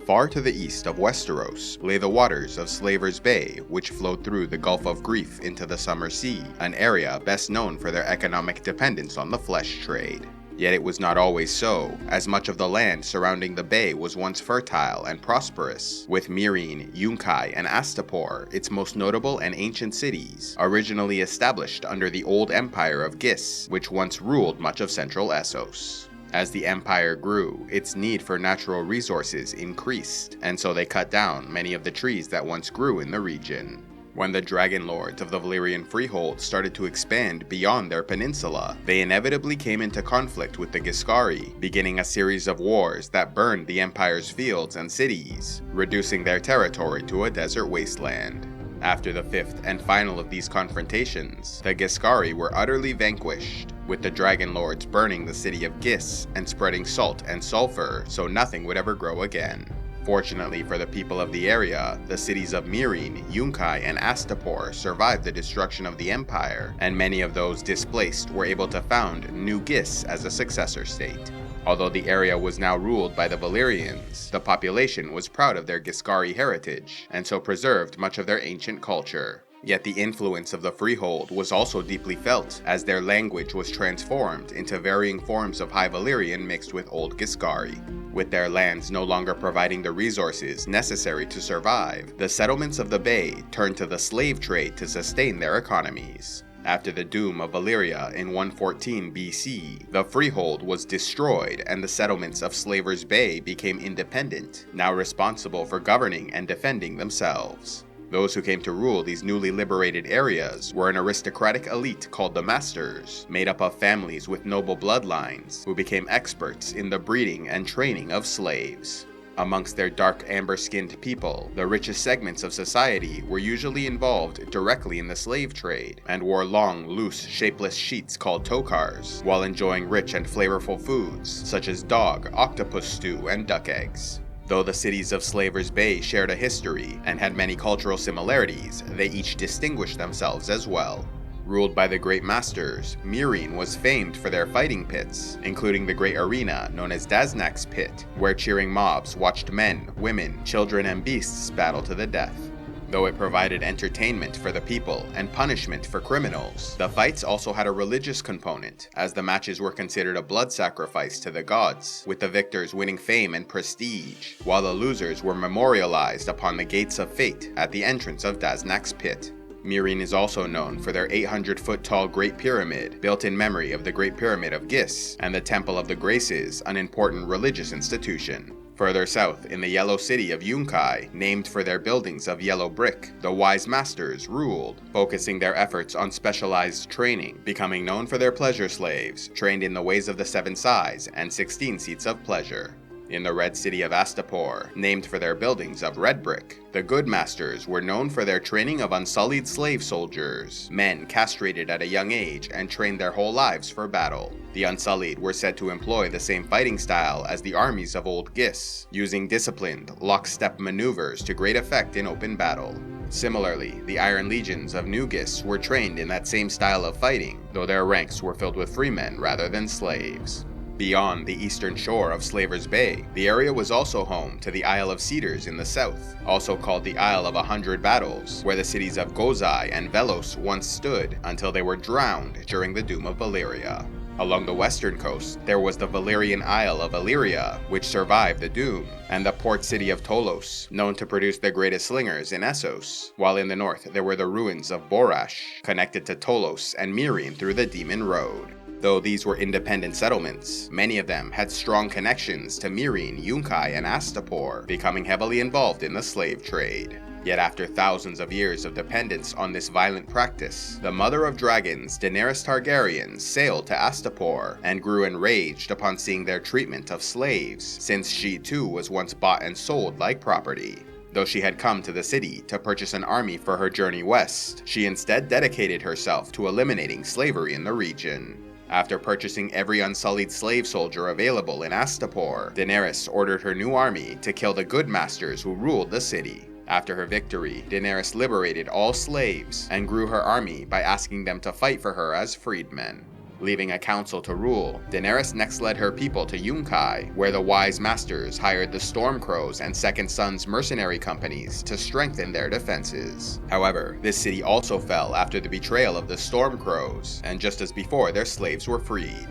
Far to the east of Westeros lay the waters of Slaver's Bay, which flowed through the Gulf of Grief into the Summer Sea, an area best known for their economic dependence on the flesh trade. Yet it was not always so, as much of the land surrounding the bay was once fertile and prosperous, with Meereen, Yunkai, and Astapor, its most notable and ancient cities, originally established under the Old Empire of Ghis, which once ruled much of central Essos. As the empire grew, its need for natural resources increased, and so they cut down many of the trees that once grew in the region. When the Dragon Lords of the Valyrian Freehold started to expand beyond their peninsula, they inevitably came into conflict with the Giscari, beginning a series of wars that burned the empire's fields and cities, reducing their territory to a desert wasteland. After the fifth and final of these confrontations, the Giscari were utterly vanquished, with the Dragon Lords burning the city of Ghis and spreading salt and sulfur so nothing would ever grow again. Fortunately for the people of the area, the cities of Meereen, Yunkai, and Astapor survived the destruction of the empire, and many of those displaced were able to found New Ghis as a successor state. Although the area was now ruled by the Valyrians, the population was proud of their Giscari heritage, and so preserved much of their ancient culture. Yet the influence of the Freehold was also deeply felt, as their language was transformed into varying forms of High Valyrian mixed with Old Giscari. With their lands no longer providing the resources necessary to survive, the settlements of the Bay turned to the slave trade to sustain their economies. After the doom of Valyria in 114 BC, the Freehold was destroyed and the settlements of Slaver's Bay became independent, now responsible for governing and defending themselves. Those who came to rule these newly liberated areas were an aristocratic elite called the Masters, made up of families with noble bloodlines, who became experts in the breeding and training of slaves. Amongst their dark amber-skinned people, the richest segments of society were usually involved directly in the slave trade, and wore long, loose, shapeless sheets called tokars, while enjoying rich and flavorful foods, such as dog, octopus stew, and duck eggs. Though the cities of Slaver's Bay shared a history and had many cultural similarities, they each distinguished themselves as well. Ruled by the Great Masters, Meereen was famed for their fighting pits, including the great arena known as Daznak's Pit, where cheering mobs watched men, women, children, and beasts battle to the death. Though it provided entertainment for the people and punishment for criminals, the fights also had a religious component, as the matches were considered a blood sacrifice to the gods, with the victors winning fame and prestige, while the losers were memorialized upon the gates of fate at the entrance of Daznak's Pit. Meereen is also known for their 800-foot-tall Great Pyramid, built in memory of the Great Pyramid of Ghis, and the Temple of the Graces, an important religious institution. Further south, in the Yellow City of Yunkai, named for their buildings of yellow brick, the Wise Masters ruled, focusing their efforts on specialized training, becoming known for their pleasure slaves, trained in the ways of the 7 Sighs and 16 Seats of Pleasure. In the Red City of Astapor, named for their buildings of red brick, the Good Masters were known for their training of unsullied slave soldiers, men castrated at a young age and trained their whole lives for battle. The Unsullied were said to employ the same fighting style as the armies of Old Ghis, using disciplined, lockstep maneuvers to great effect in open battle. Similarly, the Iron Legions of New Ghis were trained in that same style of fighting, though their ranks were filled with freemen rather than slaves. Beyond the eastern shore of Slaver's Bay, the area was also home to the Isle of Cedars in the south, also called the Isle of 100 Battles, where the cities of Gozai and Velos once stood until they were drowned during the Doom of Valyria. Along the western coast, there was the Valyrian Isle of Illyria, which survived the Doom, and the port city of Tolos, known to produce the greatest slingers in Essos, while in the north there were the ruins of Borash, connected to Tolos and Meereen through the Demon Road. Though these were independent settlements, many of them had strong connections to Meereen, Yunkai, and Astapor, becoming heavily involved in the slave trade. Yet after thousands of years of dependence on this violent practice, the Mother of Dragons, Daenerys Targaryen, sailed to Astapor and grew enraged upon seeing their treatment of slaves, since she too was once bought and sold like property. Though she had come to the city to purchase an army for her journey west, she instead dedicated herself to eliminating slavery in the region. After purchasing every unsullied slave soldier available in Astapor, Daenerys ordered her new army to kill the Good Masters who ruled the city. After her victory, Daenerys liberated all slaves and grew her army by asking them to fight for her as freedmen. Leaving a council to rule, Daenerys next led her people to Yunkai, where the Wise Masters hired the Stormcrows and Second Son's mercenary companies to strengthen their defenses. However, this city also fell after the betrayal of the Stormcrows, and just as before, their slaves were freed.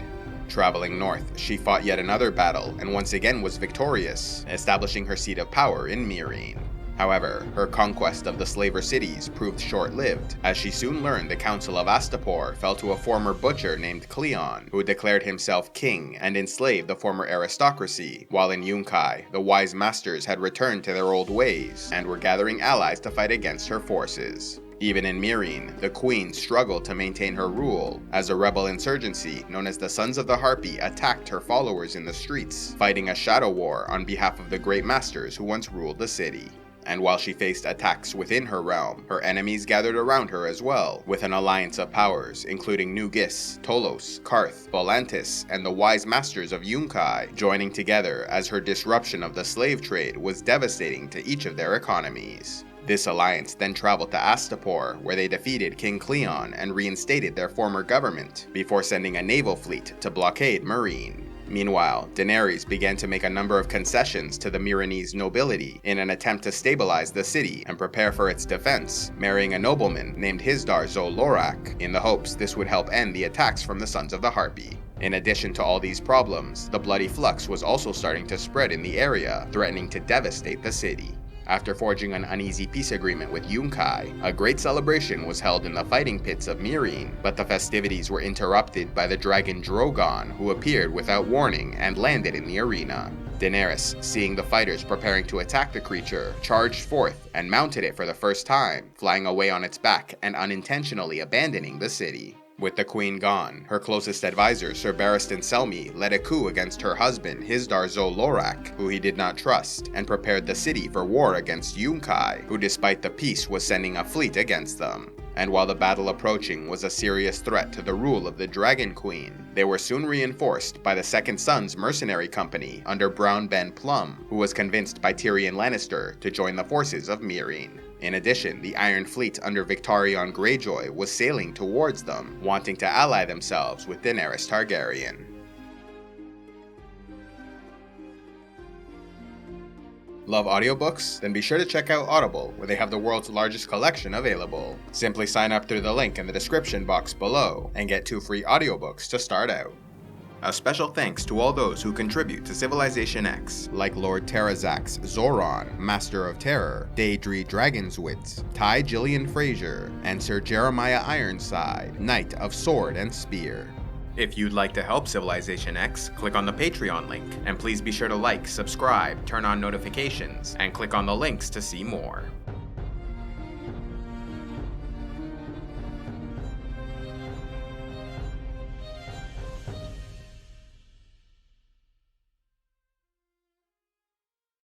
Traveling north, she fought yet another battle and once again was victorious, establishing her seat of power in Meereen. However, her conquest of the slaver cities proved short-lived, as she soon learned the Council of Astapor fell to a former butcher named Cleon, who declared himself king and enslaved the former aristocracy, while in Yunkai, the Wise Masters had returned to their old ways and were gathering allies to fight against her forces. Even in Meereen, the Queen struggled to maintain her rule, as a rebel insurgency known as the Sons of the Harpy attacked her followers in the streets, fighting a shadow war on behalf of the Great Masters who once ruled the city. And while she faced attacks within her realm, her enemies gathered around her as well, with an alliance of powers including New Ghis, Tolos, Karth, Volantis, and the Wise Masters of Yunkai joining together as her disruption of the slave trade was devastating to each of their economies. This alliance then traveled to Astapor, where they defeated King Cleon and reinstated their former government, before sending a naval fleet to blockade Meereen. Meanwhile, Daenerys began to make a number of concessions to the Meereenese nobility in an attempt to stabilize the city and prepare for its defense, marrying a nobleman named Hisdar zo Lorak, in the hopes this would help end the attacks from the Sons of the Harpy. In addition to all these problems, the bloody flux was also starting to spread in the area, threatening to devastate the city. After forging an uneasy peace agreement with Yunkai, a great celebration was held in the fighting pits of Meereen, but the festivities were interrupted by the dragon Drogon, who appeared without warning and landed in the arena. Daenerys, seeing the fighters preparing to attack the creature, charged forth and mounted it for the first time, flying away on its back and unintentionally abandoning the city. With the queen gone, her closest advisor Sir Barristan Selmy led a coup against her husband Hisdar zo Lorak, who he did not trust, and prepared the city for war against Yunkai, who despite the peace was sending a fleet against them. And while the battle approaching was a serious threat to the rule of the Dragon Queen, they were soon reinforced by the Second Son's mercenary company under Brown Ben Plum, who was convinced by Tyrion Lannister to join the forces of Meereen. In addition, the Iron Fleet under Victarion Greyjoy was sailing towards them, wanting to ally themselves with Daenerys Targaryen. Love audiobooks? Then be sure to check out Audible, where they have the world's largest collection available. Simply sign up through the link in the description box below, and get 2 free audiobooks to start out. A special thanks to all those who contribute to CivilizationEx, like Lord Terrazax Zoran, Master of Terror, Daedry Dragonswitz, Ty Gillian Fraser, and Sir Jeremiah Ironside, Knight of Sword and Spear. If you'd like to help CivilizationEx, click on the Patreon link, and please be sure to like, subscribe, turn on notifications, and click on the links to see more.